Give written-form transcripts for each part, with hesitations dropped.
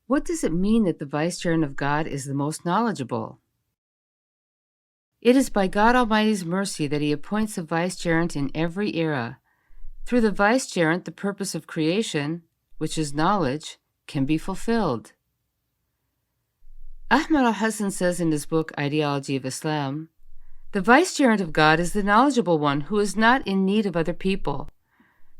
What does it mean that the vicegerent of God is the most knowledgeable? It is by God Almighty's mercy that He appoints a vicegerent in every era. Through the vicegerent, the purpose of creation, which is knowledge, can be fulfilled. Ahmed Alhasan says in his book, Ideology of Islam, the vicegerent of God is the knowledgeable one who is not in need of other people.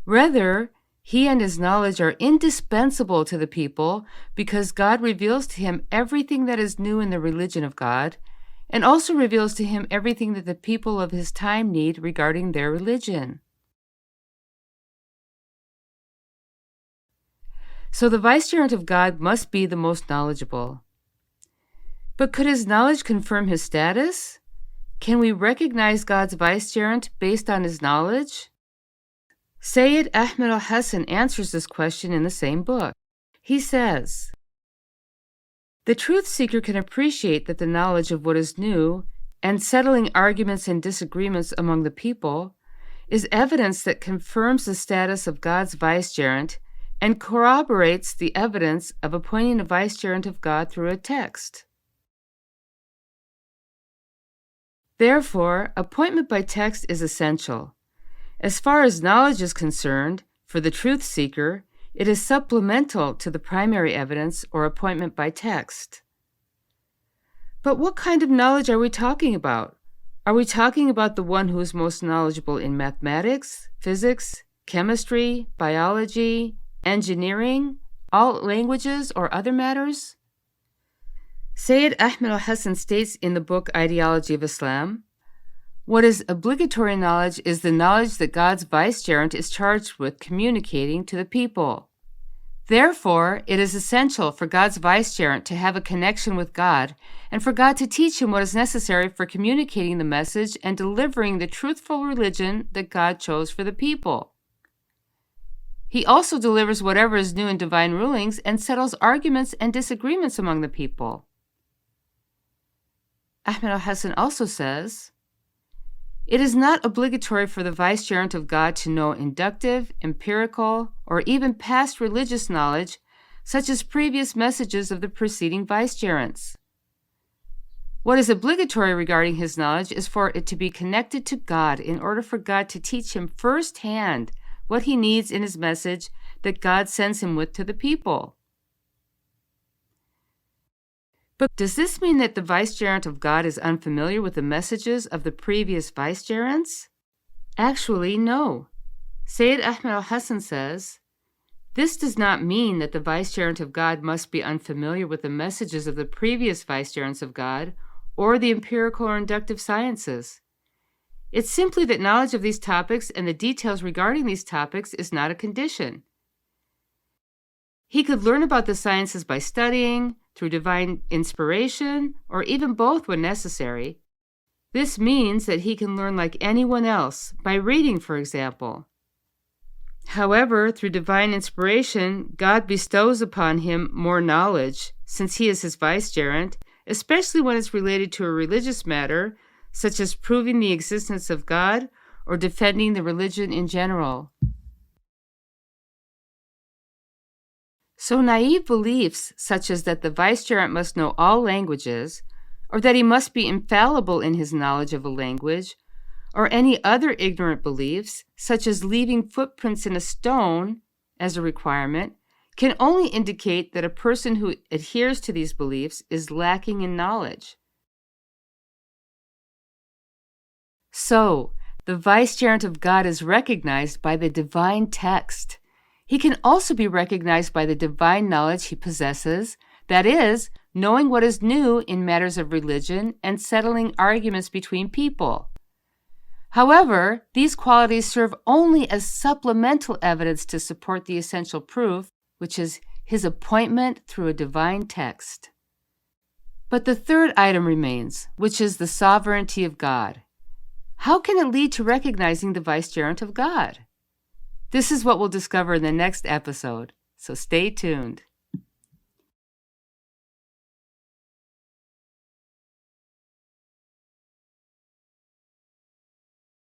Rather, he and his knowledge are indispensable to the people because God reveals to him everything that is new in the religion of God, and also reveals to him everything that the people of his time need regarding their religion. So the vicegerent of God must be the most knowledgeable. But could his knowledge confirm his status? Can we recognize God's vicegerent based on his knowledge? Sayyid Ahmed Alhasan answers this question in the same book. He says, the truth seeker can appreciate that the knowledge of what is new and settling arguments and disagreements among the people is evidence that confirms the status of God's vicegerent and corroborates the evidence of appointing a vicegerent of God through a text. Therefore, appointment by text is essential. As far as knowledge is concerned, for the truth seeker, it is supplemental to the primary evidence or appointment by text. But what kind of knowledge are we talking about? Are we talking about the one who is most knowledgeable in mathematics, physics, chemistry, biology, engineering, all languages, or other matters? Sayyid Ahmed Alhasan states in the book Ideology of Islam, what is obligatory knowledge is the knowledge that God's vicegerent is charged with communicating to the people. Therefore, it is essential for God's vicegerent to have a connection with God and for God to teach him what is necessary for communicating the message and delivering the truthful religion that God chose for the people. He also delivers whatever is new in divine rulings and settles arguments and disagreements among the people. Ahmed Alhasan also says, it is not obligatory for the vicegerent of God to know inductive, empirical, or even past religious knowledge, such as previous messages of the preceding vicegerents. What is obligatory regarding his knowledge is for it to be connected to God in order for God to teach him firsthand what he needs in his message that God sends him with to the people. But does this mean that the vicegerent of God is unfamiliar with the messages of the previous vicegerents? Actually, no. Sayyid Ahmed Alhasan says, this does not mean that the vicegerent of God must be unfamiliar with the messages of the previous vicegerents of God or the empirical or inductive sciences. It's simply that knowledge of these topics and the details regarding these topics is not a condition. He could learn about the sciences by studying, through divine inspiration, or even both when necessary. This means that he can learn like anyone else, by reading, for example. However, through divine inspiration, God bestows upon him more knowledge, since he is his vicegerent, especially when it's related to a religious matter, such as proving the existence of God or defending the religion in general. So naive beliefs, such as that the vicegerent must know all languages, or that he must be infallible in his knowledge of a language, or any other ignorant beliefs, such as leaving footprints in a stone as a requirement, can only indicate that a person who adheres to these beliefs is lacking in knowledge. So, the vicegerent of God is recognized by the divine text. He can also be recognized by the divine knowledge he possesses, that is, knowing what is new in matters of religion and settling arguments between people. However, these qualities serve only as supplemental evidence to support the essential proof, which is his appointment through a divine text. But the third item remains, which is the sovereignty of God. How can it lead to recognizing the vicegerent of God? This is what we'll discover in the next episode, so stay tuned.